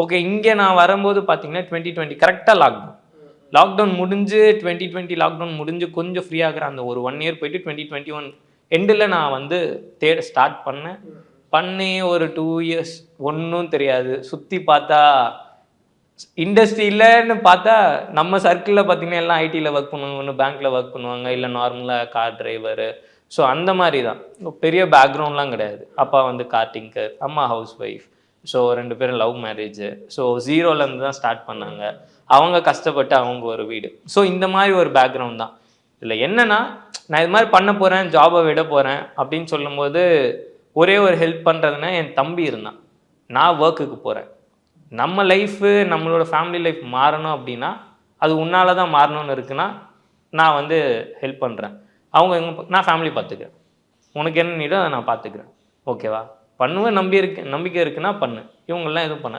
Okay, இங்கே நான் வரும்போது பார்த்தீங்கன்னா 2020 கரெக்டாக லாக்டவுன் முடிஞ்சு 2020 லாக்டவுன் முடிஞ்சு கொஞ்சம் ஃப்ரீ ஆகிற அந்த ஒரு 1 இயர் போயிட்டு 2021 எண்டில் நான் வந்து தேட ஸ்டார்ட் பண்ணி ஒரு 2 இயர்ஸ் ஒன்றும் தெரியாது. சுற்றி பார்த்தா இண்டஸ்ட்ரியிலன்னு பார்த்தா நம்ம சர்க்கிளில் பார்த்தீங்கன்னா எல்லாம் ஐடியில் ஒர்க் பண்ணுவாங்க, ஒன்று பேங்க்கில் ஒர்க் பண்ணுவாங்க, இல்லை நார்மலாக கார் டிரைவரு. ஸோ அந்த மாதிரி தான், பெரிய பேக்ரவுண்ட்லாம் கிடையாது. அப்பா வந்து கார் டிங்கர், அம்மா ஹவுஸ் ஒய்ஃப். ஸோ 2 பேரும் லவ் மேரேஜு. ஸோ ஜீரோலேருந்து தான் ஸ்டார்ட் பண்ணாங்க. அவங்க கஷ்டப்பட்டு அவங்க ஒரு வீடு. ஸோ இந்த மாதிரி ஒரு பேக்ரவுண்ட் தான். இதில் என்னென்னா, நான் இது மாதிரி பண்ண போகிறேன், ஜாபை விட போகிறேன் அப்படின்னு சொல்லும்போது ஒரே ஒரு ஹெல்ப் பண்ணுறதுன்னா என் தம்பி இருந்தான். நான் ஒர்க்குக்கு போகிறேன், நம்ம லைஃபு நம்மளோட ஃபேமிலி லைஃப் மாறணும் அப்படின்னா அது உன்னால தான் மாறணும்னு இருக்குன்னா நான் வந்து ஹெல்ப் பண்ணுறேன். நான் ஃபேமிலி பார்த்துக்கிறேன், உனக்கு என்ன நீடோ அதை நான் பார்த்துக்கிறேன், ஓகேவா? பண்ணுவேன், நம்பிக்கை இருக்குன்னா பண்ணு. இவங்கெல்லாம் எதுவும் பண்ண